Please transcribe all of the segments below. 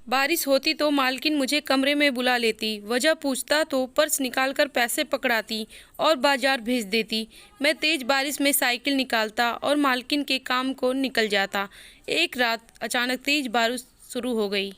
बारिश होती तो मालकिन मुझे कमरे में बुला लेती, वजह पूछता तो पर्स निकालकर पैसे पकड़ाती और बाजार भेज देती। मैं तेज बारिश में साइकिल निकालता और मालकिन के काम को निकल जाता। एक रात अचानक तेज बारिश शुरू हो गई।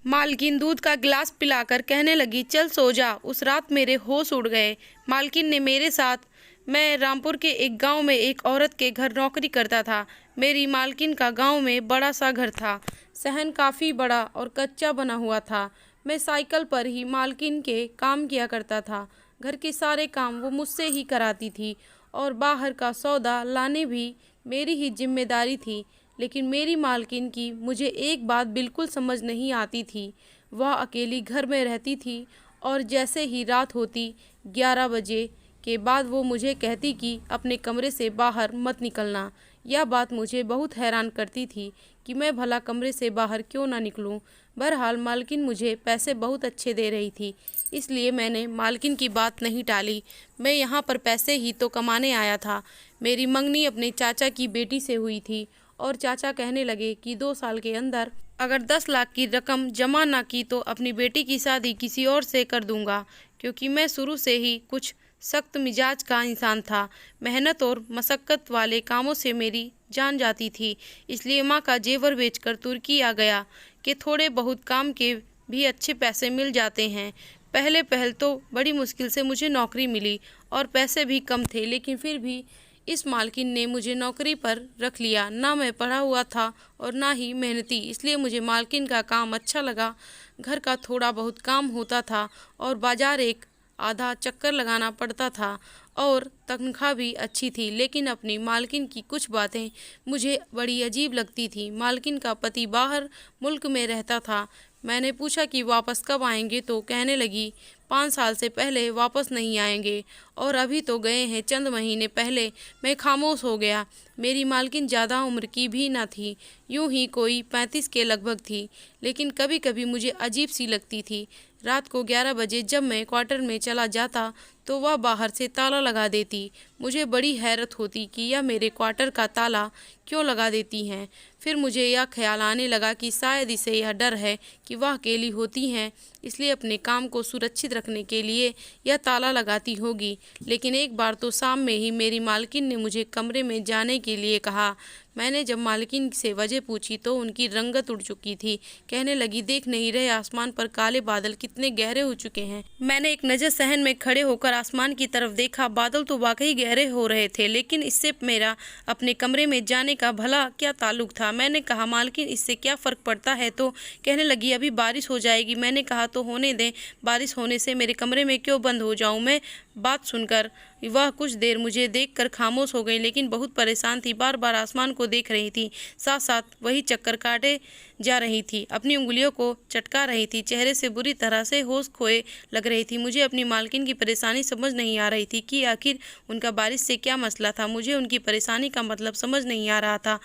मालकिन दूध का गिलास पिलाकर कहने लगी, चल सो जा। उस रात मेरे होश उड़ गए। मालकिन ने मेरे साथ मैं रामपुर के एक गांव में एक औरत के घर नौकरी करता था। मेरी मालकिन का गांव में बड़ा सा घर था। सहन काफ़ी बड़ा और कच्चा बना हुआ था। मैं साइकिल पर ही मालकिन के काम किया करता था। घर के सारे काम वो मुझसे ही कराती थी और बाहर का सौदा लाने भी मेरी ही जिम्मेदारी थी। लेकिन मेरी मालकिन की मुझे एक बात बिल्कुल समझ नहीं आती थी। वह अकेली घर में रहती थी और जैसे ही रात होती 11 बजे के बाद वो मुझे कहती कि अपने कमरे से बाहर मत निकलना। यह बात मुझे बहुत हैरान करती थी कि मैं भला कमरे से बाहर क्यों ना निकलूं। बहरहाल मालकिन मुझे पैसे बहुत अच्छे दे रही थी, इसलिए मैंने मालकिन की बात नहीं टाली। मैं यहाँ पर पैसे ही तो कमाने आया था। मेरी मंगनी अपने चाचा की बेटी से हुई थी और चाचा कहने लगे कि 2 साल के अंदर अगर 10 लाख की रकम जमा ना की तो अपनी बेटी की शादी किसी और से कर दूंगा। क्योंकि मैं शुरू से ही कुछ सख्त मिजाज का इंसान था। मेहनत और मशक्क़त वाले कामों से मेरी जान जाती थी, इसलिए माँ का जेवर बेचकर तुर्की आ गया कि थोड़े बहुत काम के भी अच्छे पैसे मिल जाते हैं। पहल तो बड़ी मुश्किल से मुझे नौकरी मिली और पैसे भी कम थे, लेकिन फिर भी इस मालकिन ने मुझे नौकरी पर रख लिया। ना मैं पढ़ा हुआ था और ना ही मेहनती, इसलिए मुझे मालकिन का काम अच्छा लगा। घर का थोड़ा बहुत काम होता था और बाजार एक आधा चक्कर लगाना पड़ता था और तनख्वाह भी अच्छी थी। लेकिन अपनी मालकिन की कुछ बातें मुझे बड़ी अजीब लगती थी। मालकिन का पति बाहर मुल्क में रहता था। मैंने पूछा कि वापस कब आएंगे तो कहने लगी 5 साल से पहले वापस नहीं आएंगे और अभी तो गए हैं चंद महीने पहले। मैं खामोश हो गया। मेरी मालकिन ज़्यादा उम्र की भी न थी, यूं ही कोई 35 के लगभग थी, लेकिन कभी कभी मुझे अजीब सी लगती थी। रात को 11 बजे जब मैं क्वार्टर में चला जाता तो वह बाहर से ताला लगा देती। मुझे बड़ी हैरत होती कि यह मेरे क्वार्टर का ताला क्यों लगा देती हैं। फिर मुझे यह ख्याल आने लगा कि शायद इसे यह डर है कि वह अकेली होती हैं, इसलिए अपने काम को सुरक्षित रखने के लिए यह ताला लगाती होगी। लेकिन एक बार तो शाम में ही मेरी मालकिन ने मुझे कमरे में जाने के लिए कहा। मैंने जब मालकिन से वजह पूछी तो उनकी रंगत उड़ चुकी थी। कहने लगी, देख नहीं रहे आसमान पर काले बादल कितने गहरे हो चुके हैं। मैंने एक नज़र सहन में खड़े होकर आसमान की तरफ देखा। बादल तो वाकई गहरे हो रहे थे, लेकिन इससे मेरा अपने कमरे में जाने का भला क्या ताल्लुक था। मैंने कहा, मालकिन इससे क्या फ़र्क पड़ता है? तो कहने लगी, अभी बारिश हो जाएगी। मैंने कहा, तो होने दें, बारिश होने से मेरे कमरे में क्यों बंद हो जाऊं मैं? बात सुनकर वह कुछ देर मुझे देखकर खामोश हो गई, लेकिन बहुत परेशान थी। बार बार आसमान को देख रही थी, साथ साथ वही चक्कर काटे जा रही थी, अपनी उंगलियों को चटका रही थी, चेहरे से बुरी तरह से होश खोए लग रही थी। मुझे अपनी मालकिन की परेशानी समझ नहीं आ रही थी कि आखिर उनका बारिश से क्या मसला था। मुझे उनकी परेशानी का मतलब समझ नहीं आ रहा था।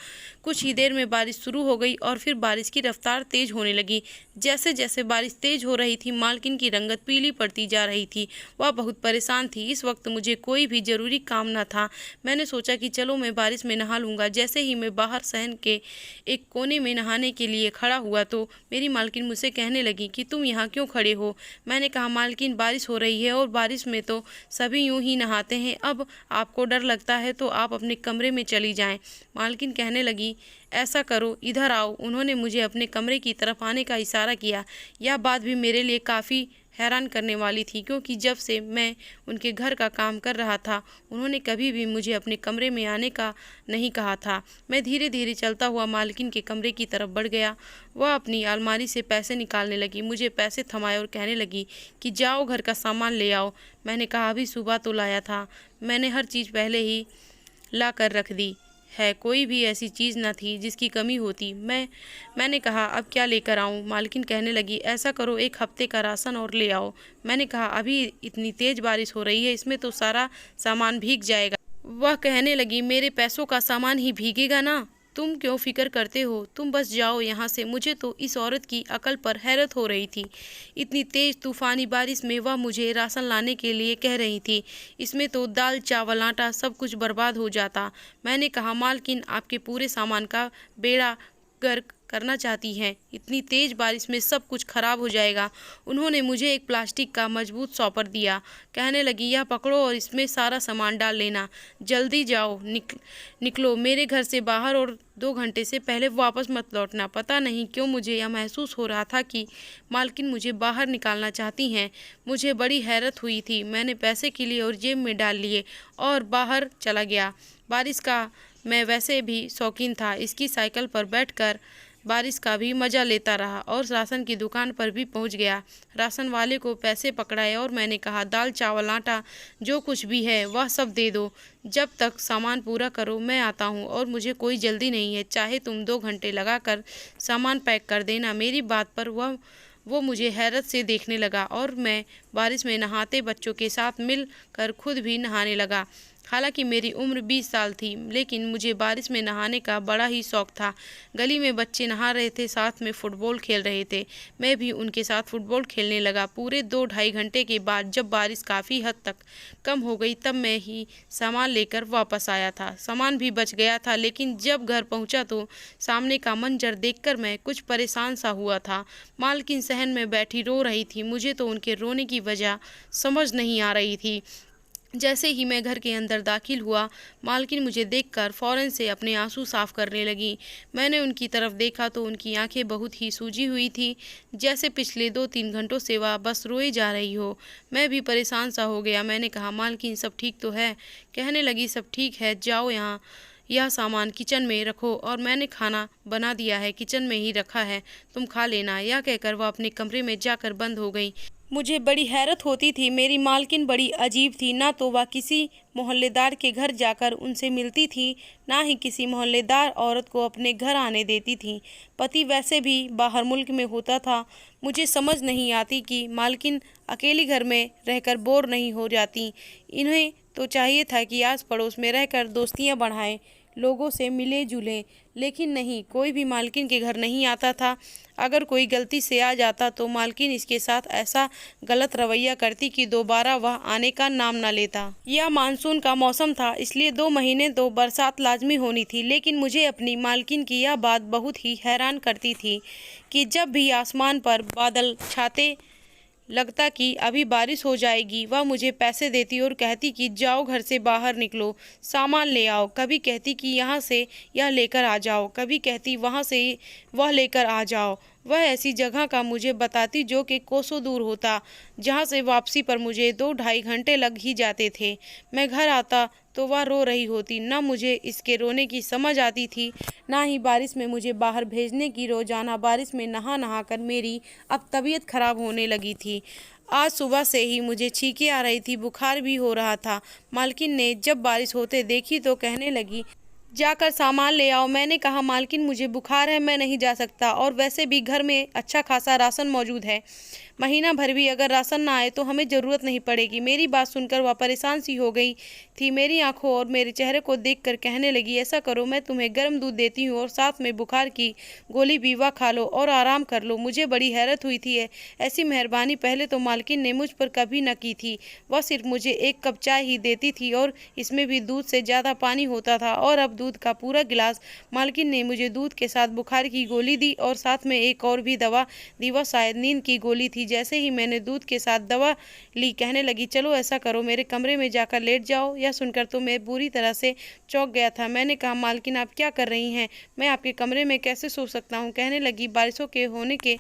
कुछ ही देर में बारिश शुरू हो गई और फिर बारिश की रफ्तार तेज होने लगी। जैसे जैसे बारिश तेज हो रही थी, मालकिन की रंगत पीली पड़ती जा रही थी। वह बहुत परेशान थी। इस वक्त मुझे कोई भी जरूरी काम न था। मैंने सोचा कि चलो मैं बारिश में नहा लूँगा। जैसे ही मैं बाहर सहन के एक कोने में नहाने के लिए खड़ा हुआ तो मेरी मालकिन मुझसे कहने लगी कि तुम यहाँ क्यों खड़े हो? मैंने कहा, मालकिन बारिश हो रही है और बारिश में तो सभी यूं ही नहाते हैं। अब आपको डर लगता है तो आप अपने कमरे में चली जाएं। मालकिन कहने लगी, ऐसा करो, इधर आओ। उन्होंने मुझे अपने कमरे की तरफ आने का इशारा किया। यह बात भी मेरे लिए काफ़ी हैरान करने वाली थी, क्योंकि जब से मैं उनके घर का काम कर रहा था उन्होंने कभी भी मुझे अपने कमरे में आने का नहीं कहा था। मैं धीरे धीरे चलता हुआ मालकिन के कमरे की तरफ बढ़ गया। वह अपनी अलमारी से पैसे निकालने लगी, मुझे पैसे थमाए और कहने लगी कि जाओ घर का सामान ले आओ। मैंने कहा, अभी सुबह तो लाया था, मैंने हर चीज़ पहले ही ला कर रख दी है, कोई भी ऐसी चीज़ न थी जिसकी कमी होती। मैंने कहा, अब क्या लेकर आऊँ? मालकिन कहने लगी, ऐसा करो, 1 हफ्ते का राशन और ले आओ। मैंने कहा, अभी इतनी तेज़ बारिश हो रही है, इसमें तो सारा सामान भीग जाएगा। वह कहने लगी, मेरे पैसों का सामान ही भीगेगा ना? तुम क्यों फिक्र करते हो? तुम बस जाओ यहाँ से। मुझे तो इस औरत की अकल पर हैरत हो रही थी। इतनी तेज़ तूफ़ानी बारिश में वह मुझे राशन लाने के लिए कह रही थी। इसमें तो दाल चावल आटा सब कुछ बर्बाद हो जाता। मैंने कहा, मालकिन आपके पूरे सामान का बेड़ा गर्क करना चाहती हैं? इतनी तेज़ बारिश में सब कुछ खराब हो जाएगा। उन्होंने मुझे एक प्लास्टिक का मजबूत सॉपर दिया। कहने लगी, यह पकड़ो और इसमें सारा सामान डाल लेना। जल्दी जाओ, निकलो मेरे घर से बाहर और 2 घंटे से पहले वापस मत लौटना। पता नहीं क्यों मुझे यह महसूस हो रहा था कि मालकिन मुझे बाहर निकालना चाहती हैं। मुझे बड़ी हैरत हुई थी। मैंने पैसे के लिए और जेब में डाल लिए और बाहर चला गया। बारिश का मैं वैसे भी शौकीन था। इसकी साइकिल पर बैठकर बारिश का भी मज़ा लेता रहा और राशन की दुकान पर भी पहुंच गया। राशन वाले को पैसे पकड़ाए और मैंने कहा, दाल चावल आटा जो कुछ भी है वह सब दे दो। जब तक सामान पूरा करो मैं आता हूं और मुझे कोई जल्दी नहीं है। चाहे तुम 2 घंटे लगाकर सामान पैक कर देना। मेरी बात पर वो मुझे हैरत से देखने लगा और मैं बारिश में नहाते बच्चों के साथ मिल कर खुद भी नहाने लगा। हालांकि मेरी उम्र 20 साल थी, लेकिन मुझे बारिश में नहाने का बड़ा ही शौक था। गली में बच्चे नहा रहे थे, साथ में फुटबॉल खेल रहे थे। मैं भी उनके साथ फुटबॉल खेलने लगा। पूरे 2-2.5 घंटे के बाद जब बारिश काफ़ी हद तक कम हो गई तब मैं ही सामान लेकर वापस आया था। सामान भी बच गया था, लेकिन जब घर पहुंचा तो सामने का मंजर देखकर मैं कुछ परेशान सा हुआ था। मालकिन सहन में बैठी रो रही थी। मुझे तो उनके रोने की वजह समझ नहीं आ रही थी। जैसे ही मैं घर के अंदर दाखिल हुआ, मालकिन मुझे देखकर फ़ौरन से अपने आंसू साफ करने लगी। मैंने उनकी तरफ देखा तो उनकी आंखें बहुत ही सूजी हुई थी, जैसे पिछले 2-3 घंटों से वह बस रोए जा रही हो। मैं भी परेशान सा हो गया। मैंने कहा, मालकिन सब ठीक तो है? कहने लगी, सब ठीक है, जाओ यहाँ यह सामान किचन में रखो और मैंने खाना बना दिया है, किचन में ही रखा है, तुम खा लेना। यह कहकर वह अपने कमरे में जाकर बंद हो गई। मुझे बड़ी हैरत होती थी। मेरी मालकिन बड़ी अजीब थी। ना तो वह किसी मोहल्लेदार के घर जाकर उनसे मिलती थी, ना ही किसी मोहल्लेदार औरत को अपने घर आने देती थी। पति वैसे भी बाहर मुल्क में होता था। मुझे समझ नहीं आती कि मालकिन अकेली घर में रहकर बोर नहीं हो जाती। इन्हें तो चाहिए था कि आस पड़ोस में रहकर दोस्तियां बढ़ाएं, लोगों से मिले जुले, लेकिन नहीं, कोई भी मालकिन के घर नहीं आता था। अगर कोई गलती से आ जाता तो मालकिन इसके साथ ऐसा गलत रवैया करती कि दोबारा वह आने का नाम न लेता। यह मानसून का मौसम था, इसलिए 2 महीने तो बरसात लाजमी होनी थी। लेकिन मुझे अपनी मालकिन की यह बात बहुत ही हैरान करती थी कि जब भी आसमान पर बादल छाते लगता कि अभी बारिश हो जाएगी, वह मुझे पैसे देती और कहती कि जाओ घर से बाहर निकलो, सामान ले आओ। कभी कहती कि यहाँ से यह लेकर आ जाओ, कभी कहती वहाँ से वह लेकर आ जाओ। वह ऐसी जगह का मुझे बताती जो कि कोसों दूर होता, जहाँ से वापसी पर मुझे 2-2.5 घंटे लग ही जाते थे। मैं घर आता तो वह रो रही होती। न मुझे इसके रोने की समझ आती थी, ना ही बारिश में मुझे बाहर भेजने की। रोजाना बारिश में नहा नहा कर मेरी अब तबीयत खराब होने लगी थी। आज सुबह से ही मुझे छींकें आ रही थी, बुखार भी हो रहा था। मालकिन ने जब बारिश होते देखी तो कहने लगी, जाकर सामान ले आओ। मैंने कहा, मालकिन मुझे बुखार है, मैं नहीं जा सकता, और वैसे भी घर में अच्छा खासा राशन मौजूद है। महीना भर भी अगर राशन ना आए तो हमें ज़रूरत नहीं पड़ेगी। मेरी बात सुनकर वह परेशान सी हो गई थी। मेरी आंखों और मेरे चेहरे को देखकर कहने लगी, ऐसा करो, मैं तुम्हें गर्म दूध देती हूँ और साथ में बुखार की गोली भी वह खा लो और आराम कर लो। मुझे बड़ी हैरत हुई थी, ऐसी मेहरबानी पहले तो मालकिन ने मुझ पर कभी न की थी। वह सिर्फ मुझे 1 कप चाय ही देती थी और इसमें भी दूध से ज़्यादा पानी होता था, और अब दूध का पूरा गिलास। मालकिन ने मुझे दूध के साथ बुखार की गोली दी और साथ में एक और भी दवा दी, वह शायद नींद की गोली थी। जैसे ही मैंने दूध के साथ दवा ली, कहने लगी, चलो ऐसा करो, मेरे कमरे में जाकर लेट जाओ। यह सुनकर तो मैं बुरी तरह से चौंक गया था। मैंने कहा, मालकिन आप क्या कर रही हैं? मैं आपके कमरे में कैसे सो सकता हूँ? कहने लगी, बारिशों के होने के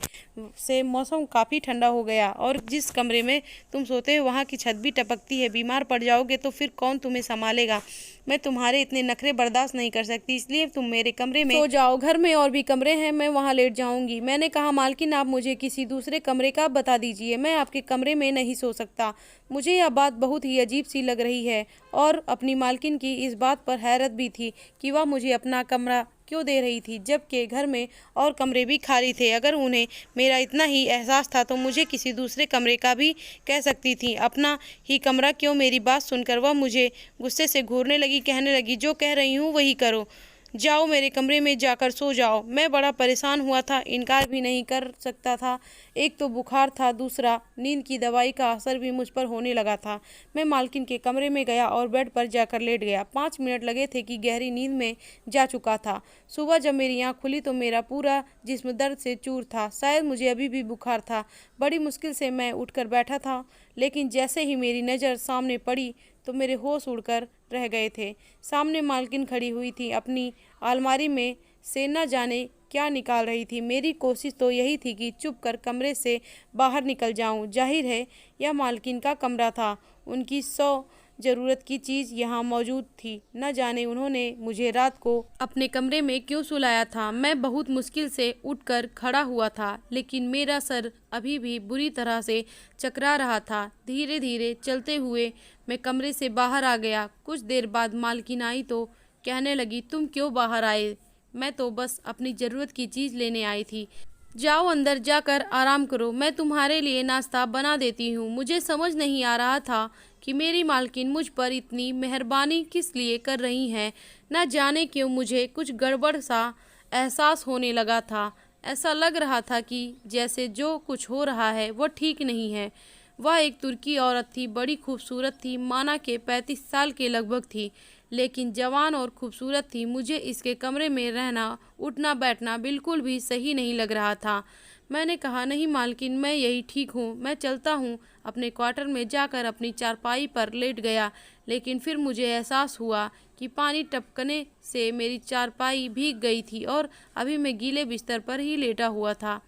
से मौसम काफ़ी ठंडा हो गया और जिस कमरे में तुम सोते हो वहाँ की छत भी टपकती है। बीमार पड़ जाओगे तो फिर कौन तुम्हें संभालेगा? मैं तुम्हारे इतने नखरे बर्दाश्त नहीं कर सकती, इसलिए तुम मेरे कमरे में सो जाओ। घर में और भी कमरे हैं, मैं वहाँ लेट जाऊंगी। मैंने कहा, मालकिन आप मुझे किसी दूसरे कमरे का बता दीजिए, मैं आपके कमरे में नहीं सो सकता। मुझे यह बात बहुत ही अजीब सी लग रही है और अपनी मालकिन की इस बात पर हैरत भी थी कि वह मुझे अपना कमरा क्यों दे रही थी, जबकि घर में और कमरे भी खाली थे। अगर उन्हें मेरा इतना ही एहसास था तो मुझे किसी दूसरे कमरे का भी कह सकती थी, अपना ही कमरा क्यों? मेरी बात सुनकर वह मुझे गुस्से से घूरने लगी, कहने लगी, जो कह रही हूँ वही करो, जाओ मेरे कमरे में जाकर सो जाओ। मैं बड़ा परेशान हुआ था, इनकार भी नहीं कर सकता था। एक तो बुखार था, दूसरा नींद की दवाई का असर भी मुझ पर होने लगा था। मैं मालकिन के कमरे में गया और बेड पर जाकर लेट गया। 5 मिनट लगे थे कि गहरी नींद में जा चुका था। सुबह जब मेरी आँख खुली तो मेरा पूरा जिस्म दर्द से चूर था। शायद मुझे अभी भी बुखार था। बड़ी मुश्किल से मैं उठकर बैठा था, लेकिन जैसे ही मेरी नज़र सामने पड़ी तो मेरे होश उड़कर रह गए थे। सामने मालकिन खड़ी हुई थी, अपनी अलमारी में से न जाने क्या निकाल रही थी। मेरी कोशिश तो यही थी कि चुप कर कमरे से बाहर निकल जाऊं। जाहिर है यह मालकिन का कमरा था। उनकी 100 ज़रूरत की चीज़ यहाँ मौजूद थी। न जाने उन्होंने मुझे रात को अपने कमरे में क्यों सुलाया था। मैं बहुत मुश्किल से उठकर खड़ा हुआ था, लेकिन मेरा सर अभी भी बुरी तरह से चकरा रहा था। धीरे धीरे चलते हुए मैं कमरे से बाहर आ गया। कुछ देर बाद मालकिन आई तो कहने लगी, तुम क्यों बाहर आए? मैं तो बस अपनी ज़रूरत की चीज़ लेने आई थी। जाओ अंदर जाकर आराम करो, मैं तुम्हारे लिए नाश्ता बना देती हूँ। मुझे समझ नहीं आ रहा था कि मेरी मालकिन मुझ पर इतनी मेहरबानी किस लिए कर रही हैं। न जाने क्यों मुझे कुछ गड़बड़ सा एहसास होने लगा था। ऐसा लग रहा था कि जैसे जो कुछ हो रहा है वह ठीक नहीं है। वह एक तुर्की औरत थी, बड़ी खूबसूरत थी, माना के 35 साल के लगभग थी, लेकिन जवान और खूबसूरत थी। मुझे इसके कमरे में रहना, उठना बैठना बिल्कुल भी सही नहीं लग रहा था। मैंने कहा, नहीं मालकिन, मैं यही ठीक हूँ, मैं चलता हूँ। अपने क्वार्टर में जाकर अपनी चारपाई पर लेट गया, लेकिन फिर मुझे एहसास हुआ कि पानी टपकने से मेरी चारपाई भीग गई थी और अभी मैं गीले बिस्तर पर ही लेटा हुआ था।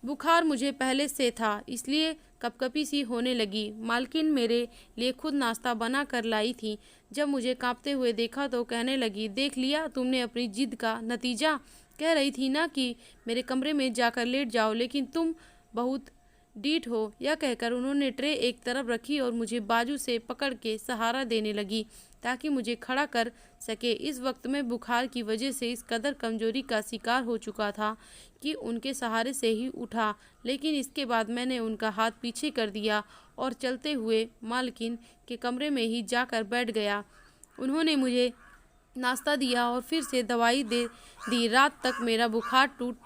बुखार मुझे पहले से था, इसलिए कपकपी सी होने लगी। मालकिन मेरे लिए खुद नाश्ता बना कर लाई थी। जब मुझे कांपते हुए देखा तो कहने लगी, देख लिया तुमने अपनी जिद का नतीजा? कह रही थी ना कि मेरे कमरे में जाकर लेट जाओ, लेकिन तुम बहुत डीठ हो। यह कहकर उन्होंने ट्रे एक तरफ रखी और मुझे बाजू से पकड़ के सहारा देने लगी ताकि मुझे खड़ा कर सके। इस वक्त मैं बुखार की वजह से इस कदर कमजोरी का शिकार हो चुका था कि उनके सहारे से ही उठा, लेकिन इसके बाद मैंने उनका हाथ पीछे कर दिया और चलते हुए मालकिन के कमरे में ही जाकर बैठ गया। उन्होंने मुझे नाश्ता दिया और फिर से दवाई दे दी। रात तक मेरा बुखार टूट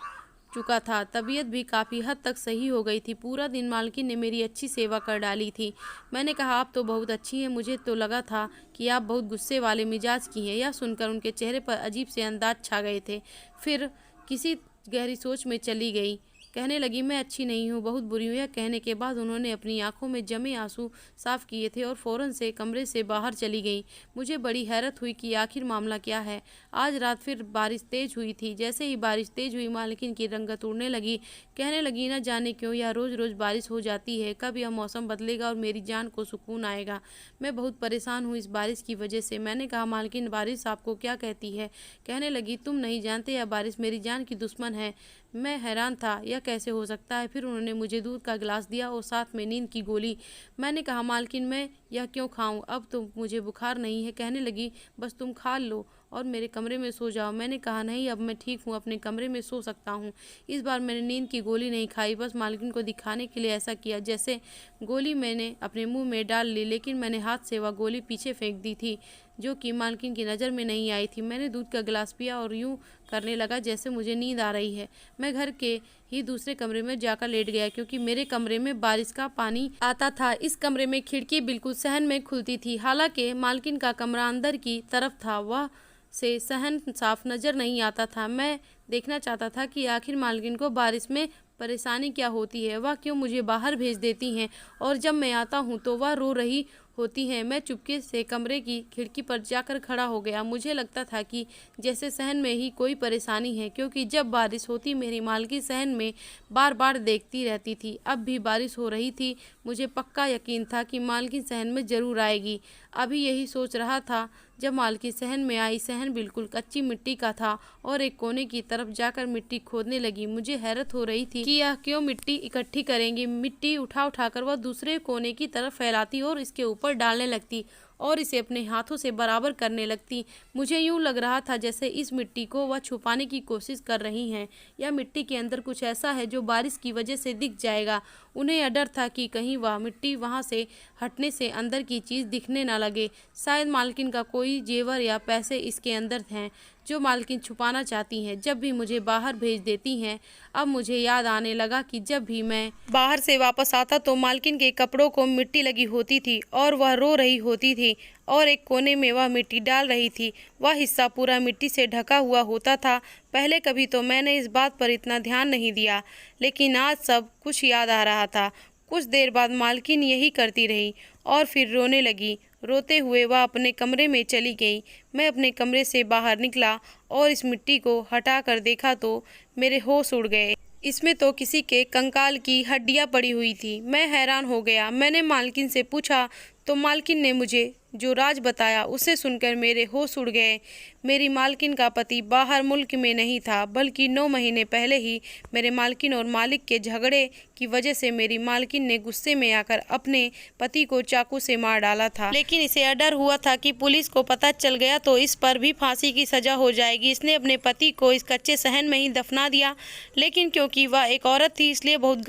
चुका था, तबीयत भी काफ़ी हद तक सही हो गई थी। पूरा दिन मालकिन ने मेरी अच्छी सेवा कर डाली थी। मैंने कहा, आप तो बहुत अच्छी हैं, मुझे तो लगा था कि आप बहुत गुस्से वाले मिजाज की हैं। यह सुनकर उनके चेहरे पर अजीब से अंदाज छा गए थे। फिर किसी गहरी सोच में चली गई। कहने लगी, मैं अच्छी नहीं हूँ, बहुत बुरी हूँ। यह कहने के बाद उन्होंने अपनी आंखों में जमे आंसू साफ किए थे और फौरन से कमरे से बाहर चली गई। मुझे बड़ी हैरत हुई कि आखिर मामला क्या है। आज रात फिर बारिश तेज हुई थी। जैसे ही बारिश तेज हुई, मालकिन की रंगत उड़ने लगी। कहने लगी, न जाने क्यों यह रोज़ रोज़ बारिश हो जाती है। कब यह मौसम बदलेगा और मेरी जान को सुकून आएगा। मैं बहुत परेशान हूँ इस बारिश की वजह से। मैंने कहा, मालकिन, बारिश आपको क्या कहती है? कहने लगी, तुम नहीं जानते, यह बारिश मेरी जान की दुश्मन है। मैं हैरान था, यह कैसे हो सकता है? फिर उन्होंने मुझे दूध का गिलास दिया और साथ में नींद की गोली। मैंने कहा, मालकिन, मैं यह क्यों खाऊं? अब तो मुझे बुखार नहीं है। कहने लगी, बस तुम खा लो और मेरे कमरे में सो जाओ। मैंने कहा, नहीं, अब मैं ठीक हूँ, अपने कमरे में सो सकता हूँ। इस बार मैंने नींद की गोली नहीं खाई, बस मालकिन को दिखाने के लिए ऐसा किया। जैसे गोली मैंने अपने मुंह में डाल ली, लेकिन मैंने हाथ से वह गोली पीछे फेंक दी थी, जो कि मालकिन की नज़र में नहीं आई थी। मैंने दूध का गिलास पिया और यूं करने लगा जैसे मुझे नींद आ रही है। मैं घर के ही दूसरे कमरे में जाकर लेट गया, क्योंकि मेरे कमरे में बारिश का पानी आता था। इस कमरे में खिड़की बिल्कुल सहन में खुलती थी। हालांकि मालकिन का कमरा अंदर की तरफ था, वह से सहन साफ नज़र नहीं आता था। मैं देखना चाहता था कि आखिर मालकिन को बारिश में परेशानी क्या होती है, वह क्यों मुझे बाहर भेज देती हैं, और जब मैं आता हूँ तो वह रो रही होती हैं। मैं चुपके से कमरे की खिड़की पर जाकर खड़ा हो गया। मुझे लगता था कि जैसे सहन में ही कोई परेशानी है, क्योंकि जब बारिश होती मेरी मालकिन सहन में बार बार देखती रहती थी। अब भी बारिश हो रही थी। मुझे पक्का यकीन था कि मालकिन सहन में ज़रूर आएगी। अभी यही सोच रहा था जब मालकिन सहन में आई। सहन बिल्कुल कच्ची मिट्टी का था और एक कोने की तरफ जाकर मिट्टी खोदने लगी। मुझे हैरत हो रही थी कि यह क्यों मिट्टी इकट्ठी करेंगी। मिट्टी उठा उठाकर वह दूसरे कोने की तरफ फैलाती और इसके ऊपर डालने लगती और इसे अपने हाथों से बराबर करने लगती। मुझे यूँ लग रहा था जैसे इस मिट्टी को वह छुपाने की कोशिश कर रही हैं या मिट्टी के अंदर कुछ ऐसा है जो बारिश की वजह से दिख जाएगा। उन्हें यह डर था कि कहीं वह मिट्टी वहाँ से हटने से अंदर की चीज़ दिखने ना लगे। शायद मालकिन का कोई जेवर या पैसे इसके अंदर हैं जो मालकिन छुपाना चाहती हैं। जब भी मुझे बाहर भेज देती हैं। अब मुझे याद आने लगा कि जब भी मैं बाहर से वापस आता तो मालकिन के कपड़ों को मिट्टी लगी होती थी और वह रो रही होती थी और एक कोने में वह मिट्टी डाल रही थी। वह हिस्सा पूरा मिट्टी से ढका हुआ होता था। पहले कभी तो मैंने इस बात पर इतना ध्यान नहीं दिया, लेकिन आज सब कुछ याद आ रहा था। कुछ देर बाद मालकिन यही करती रही और फिर रोने लगी। रोते हुए वह अपने कमरे में चली गई। मैं अपने कमरे से बाहर निकला और इस मिट्टी को हटा कर देखा तो मेरे होश उड़ गए। इसमें तो किसी के कंकाल की हड्डियां पड़ी हुई थी। मैं हैरान हो गया। मैंने मालकिन से पूछा तो मालकिन ने मुझे जो राज बताया उसे सुनकर मेरे होश उड़ गए। मेरी मालकिन का पति बाहर मुल्क में नहीं था, बल्कि 9 महीने पहले ही मेरे मालकिन और मालिक के झगड़े की वजह से मेरी मालकिन ने गुस्से में आकर अपने पति को चाकू से मार डाला था। लेकिन इसे यह डर हुआ था कि पुलिस को पता चल गया तो इस पर भी फांसी की सजा हो जाएगी। इसने अपने पति को इस कच्चे सहन में ही दफना दिया, लेकिन क्योंकि वह एक औरत थी इसलिए बहुत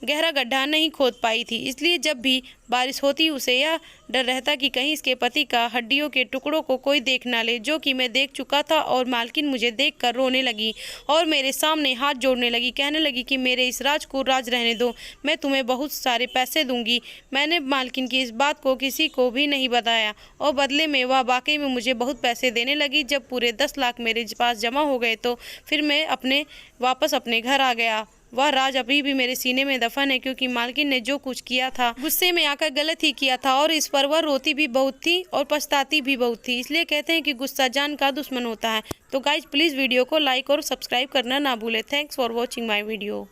गहरा गड्ढा नहीं खोद पाई थी। इसलिए जब भी बारिश होती उसे यह डर रहता कि कहीं इसके पति का हड्डियों के टुकड़ों को कोई देख ना ले, जो कि मैं देख चुका था। और मालकिन मुझे देखकर रोने लगी और मेरे सामने हाथ जोड़ने लगी, कहने लगी कि मेरे इस राज को राज रहने दो, मैं तुम्हें बहुत सारे पैसे दूंगी। मैंने मालकिन की इस बात को किसी को भी नहीं बताया और बदले में वह वाकई में मुझे बहुत पैसे देने लगी। जब पूरे 10 लाख मेरे पास जमा हो गए तो फिर मैं वापस अपने घर आ गया। वह राज अभी भी मेरे सीने में दफन है, क्योंकि मालकिन ने जो कुछ किया था गुस्से में आकर गलत ही किया था और इस पर वह रोती भी बहुत थी और पछताती भी बहुत थी। इसलिए कहते हैं कि गुस्सा जान का दुश्मन होता है। तो गाइज प्लीज़ वीडियो को लाइक और सब्सक्राइब करना ना भूले। Thanks for watching my video.